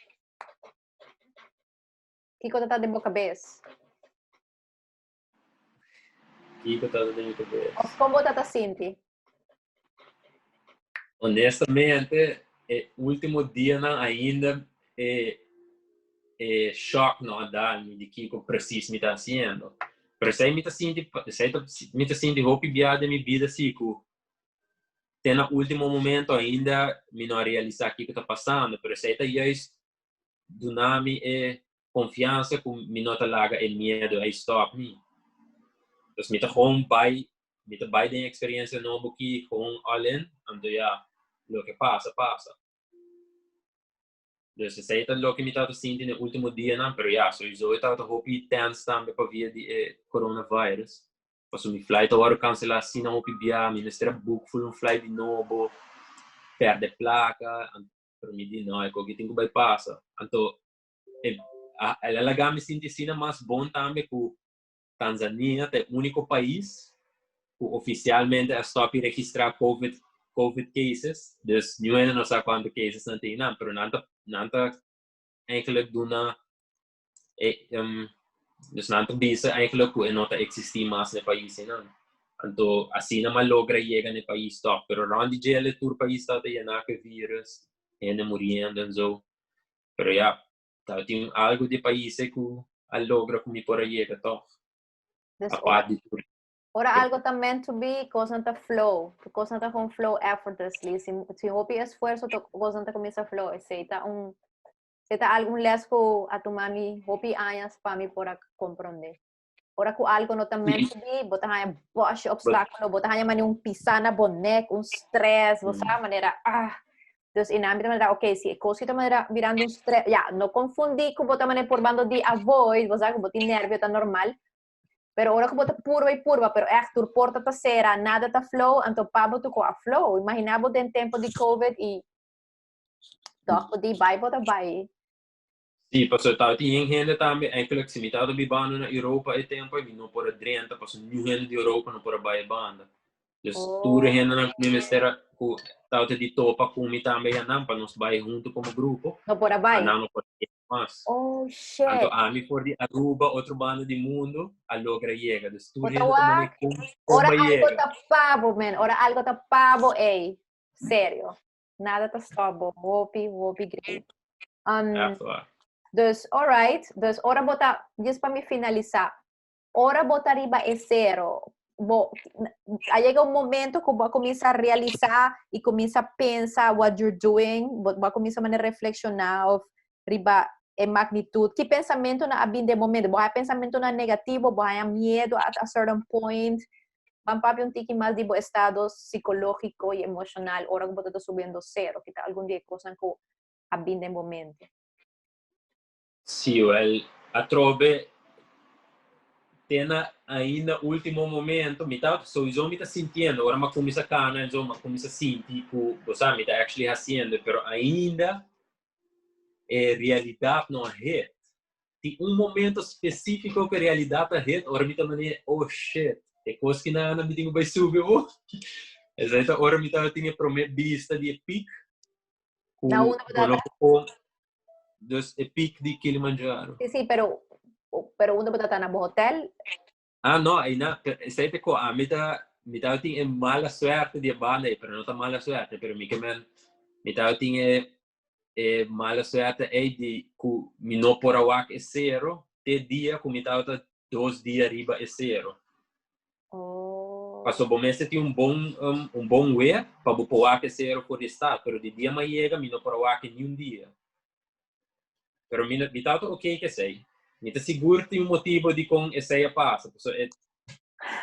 Kiko tata de boca cabeça. Kiko tata de minha cabeça. Como tata sinti? Honestamente, último dia ainda choque não dá de Kiko preciso me está fazendo. Pero sei me está sentindo roupa biada minha vida assim, tem no último momento ainda me não realizar o que está passando, pero sei que juist do nome confiança com me não larga o medo a stop me. Então me está gewoon bij de experiência nova que gewoon allen, então já lo que passa. Dus sei que lo que me está sentindo no último dia não, pero já sowieso eu estava hopi tense também para via de coronavírus. Passo mi flight agora cancelar assim não hopi bia, ministra book full flight de novo, perde placa, pero me diz não, é que tenho que bypassa. Então ela já me senti assim mais bom também que Tanzânia é o único país que oficialmente está a registrar COVID cases. Dus nu não sei quantos cases não tem, não, pero nanta eigenlijk doen dus nanta bisa eigenlijk que não existir mais no país, não. Então assim não logra chegar no país top, pero onde gele tur país está tem que vírus, ainda morrendo e so. Pero já, tá tem algo de país que a logra como por aí chegar top. A parte de tur. Ora algo também to be cosa nata flow, cosa nata com flow effortlessly. Se hopi esforço to cosa nata começa flow, seita algum lesco a tu mami hopi años para mim por compreender. Ora com algo no também to be, bota hanya bosh obstáculo, bota hanya mani pisana boneco, stress, você maneira dus inambi maneira okay, se coisa ta maneira virando stress, já, não confundi com bota maneira por bando de avoid, você bota nervio tá normal. Pero ahora como te purva, pero tu porta ta cera, nada ta flow, anto pabo tu ko a flow. Imaginabo den tempo de COVID e dopo di bai bota bai. Sì, posso stare in gente também, eigenlijk se metade bi banda na Europa e tempo e não por adrenta, posso new gente de Europa não por bai banda. Dus tour gente na ministério ku tauta di topa kumi também anam para nós bai junto como grupo. Não por bai. Anam por mas. Oh shit. Anto ami por di Aruba, outro banda de mundo, a logra chega. Dus tour gente também como algo ta pavo, man. Ora algo ta pavo, ei. Sério. Nada ta stabo. Wopi great. Dus, alright. Dus, ora bota, just para me finalizar. Ora bota riba é zero. Chega momento que você começa a realizar e começa a pensar what you're doing, você começa a reflexionar riba a magnitude. Que pensamento na abin de momento? Você pensamento na negativo, você tem medo at a certain point. Vamos para um tiki mais de estado psicológico e emocional. Ora que você está subindo zero, que está algum dia coisa que abin de momento. Sim, a trove tem ainda último momento, me tá sowieso me tá sentindo, agora me começa a cana, então me começa a sentir que você me tá actually fazendo, pero ainda realidade não é. Tem momento específico que a realidade é, agora me tá maneira, oh shit, é coisa que não me tenho vai subir, exato, agora me tá tinha promet vista de pic, dus é pic de Kilimanjaro. Sim, pero onde você está na hotel? No, aí não, sei que a me tá tinha mala sorte de banda, pero não tá mala sorte, pero me tá tinha mala sorte de que me não por awak é zero, te dia que me tá 2 dias riba é zero. Passou bom mês tinha bom way para o awak é zero por estar, pero de dia mais chega me não por awak nenhum dia. Pero me tá ok que sei. Me tá seguro tem motivo de com essa passa.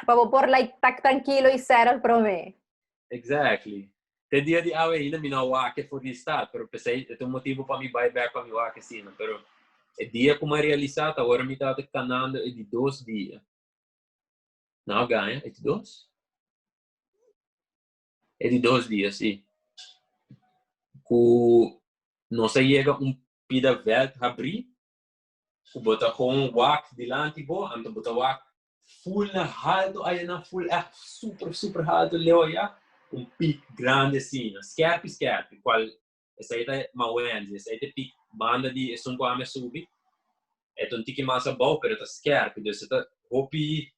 Para pôr like tak tranquilo e zero para mim. Exactly. Te dia de awe ainda me não wake for the start, pero pensei é um motivo para me buy back para me wake sim, pero é dia como realizado agora me tá canando de 2 dias. Não ganha, é de 2? É de 2 dias, sim. Que não se chega pida veld abrir, que bota com wak delante bo, então bota wak full na alto, aí na full super alto leo já, pic grande assim, scarp, qual essa aí tá mauende, essa aí tá pic banda de som com a me subir, é um tique mais bom, pero tá scared, que dus tá hopi,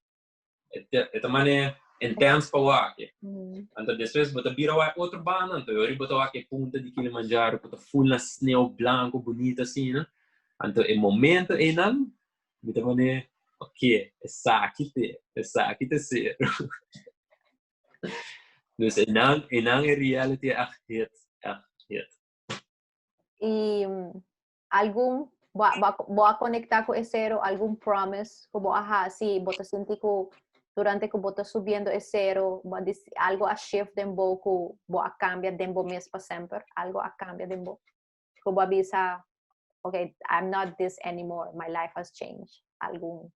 é mané intenso para o aqui. Então depois bota vira outro banda, então eu boto aqui punta de Kilimanjaro, bota full na snow branco, bonito assim, né? Então é momento aí não, bota mané, ok, é sakit ser. Dus enang é reality echt hit. E boa conectar com esse algum promise que boa se bota sentir que durante que bota subindo esse algo a shift dem boa boa cambia dem bo mês para sempre, algo a cambia dem bo que boa bisa, okay, I'm not this anymore, my life has changed, algum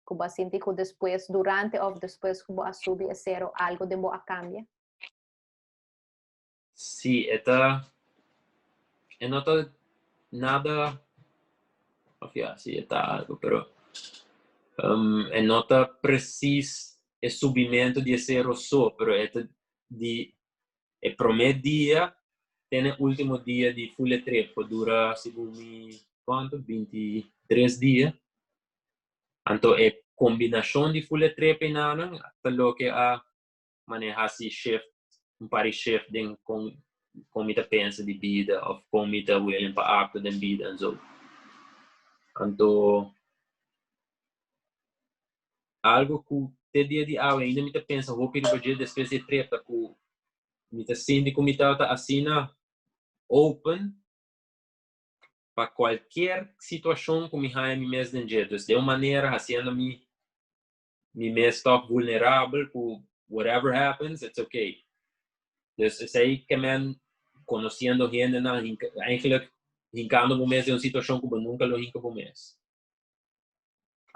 que boa sentir que depois durante ou depois que boa subir esse algo dem boa cambia. Sí, no está nada, sí, está algo, pero no está preciso el subimiento de cero só, pero el primer día tiene último día de full trepo, dura, según mi, ¿cuánto? 23 días. Entonces, es combinación de full trepo y nada, hasta lo que manejar si shift, un par de shift como me pensa de vida, ou como me will impacto de vida e so. Então, algo que te dia de aula ainda me pensa, vou pedir para dia depois de trepa, que me sinto como me está assina open para qualquer situação que me haja me mesmo de jeito. De uma maneira, fazendo me mesmo estar vulnerável, que whatever happens, it's okay. Dus sei que man conhecendo gente na eigenlijk hincando o mês de uma situação que eu nunca lo hinca o mês.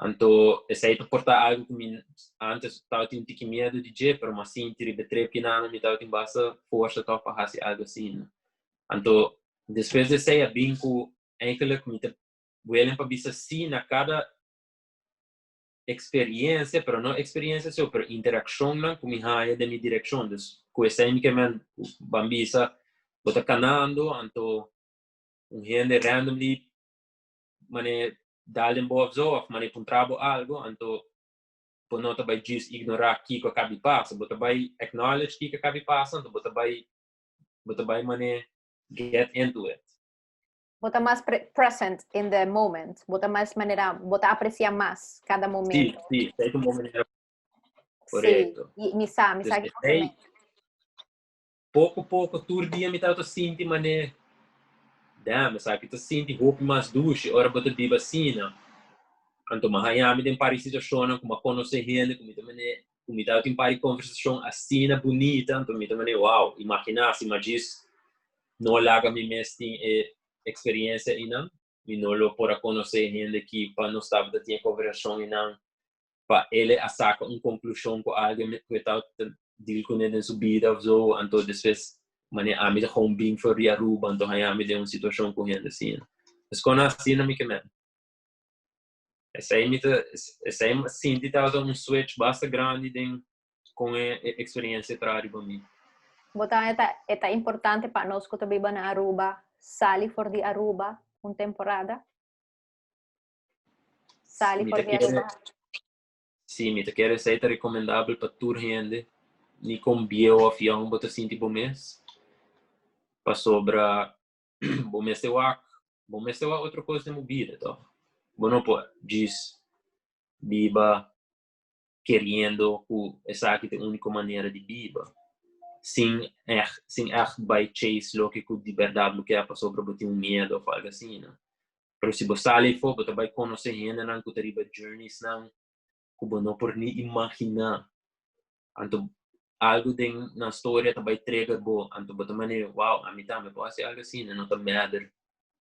Então, sei que portar algo que me antes estava tendo medo de dizer, mas assim, tive betrep que não me estava tendo bastante força para fazer algo assim. Então, depois de sei bem que eigenlijk me vuelven para bisa sim na cada experiência, pero não experiência só, pero interação lá com me haja de minha direção. Dus, com sei que man bambisa bota canando, então gente randomly mane dalen boa zo, mane puntrabo algo, então por não vai just ignorar que que acaba passa, bota vai acknowledge que acaba passa, então bota vai mane get into it. Bota mais present in the moment, bota mais maneira, bota apreciar mais cada momento. Sim, é uma maneira correto. Sim, me sabe que pouco todo dia me tá sinto mane damn, sabe que tu sinto roupa mais duche, ora bota de vacina. Então, mahayami tem pari situação como conhecer gente, como tá tem pari conversação assim bonita, então me também wow, imaginar se magis não laga me mesmo experiência e não, e não lo por conhecer gente que para não estava da tinha conversação e não, para ele a saca conclusão com alguém que tá deal com ele em sua vida ou so, então depois mane ami de home being for Aruba, então hayami de uma situação com gente assim. Mas quando assim não me queimei. Essa aí sinto que switch bastante grande com a experiência traz para mim. Botar é importante para nós que estamos na Aruba, sair for de Aruba uma temporada. Sair for de Aruba. Sim, me quero ser recomendável para toda gente, nem com bio avião, botar sinto por mês. Para sobra, bom mês de outra coisa na vida, então. Bom, não pode, diz, biba, querendo que essa aqui é a única maneira de biba. Sem vai chase lo que de verdade lo que é para sobre botar medo ou algo assim, né? Pero se você ali for, você vai conhecer gente não que teriba journeys não, que você não pode nem imaginar. Então, algo na história também trigger bo, então você vai wow, a mim também pode ser algo assim, não tem matter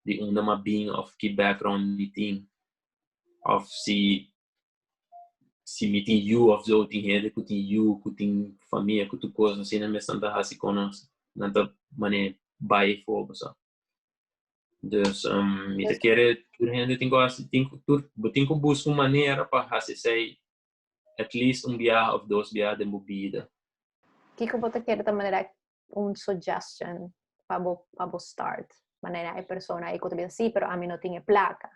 de uma being of que background de thing. Of se me tem you of so tem gente que tem you que tem família que tu coisa assim na minha santa assim conosco não tá mané vai fogo só dus me te querer tu gente tem gosto tem que buscar uma maneira para fazer sei at least viagem of dois viagens de movida que você quer da maneira suggestion para start maneira a pessoa aí que também sim pero a mim não tinha placa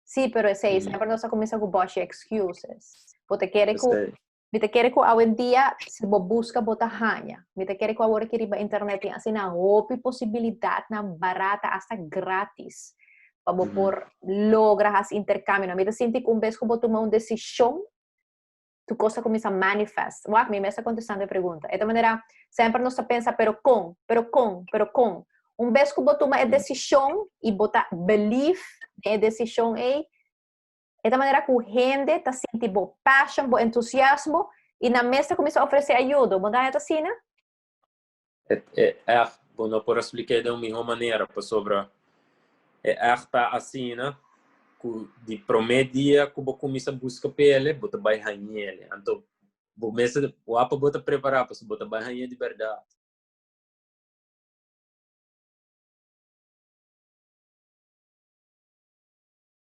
Sí, pero sei, sempre nós começa com boas excuses. Você quer que hoje em dia se você busca bota hanha. Você quer que agora que riba internet tem assim na hope possibilidade na barata hasta grátis para você por lograr as intercâmbio. Você sente que vez que você tomar uma decisão, tu coisa começa a manifestar. Uau, me está contestando a pergunta. De maneira, sempre nós pensa, pero com. Vez que você toma a decisão e bota belief na decisão aí, de maneira que a gente está sentindo paixão, entusiasmo, e na mesa começa a oferecer ajuda. Você está assim, né? Bom, não posso explicar de uma mesma maneira, sobre tá assim, né? De primeiro dia que você começa a buscar pele, você vai ganhar ele. Então, você vai preparar para você vai ganhar de verdade.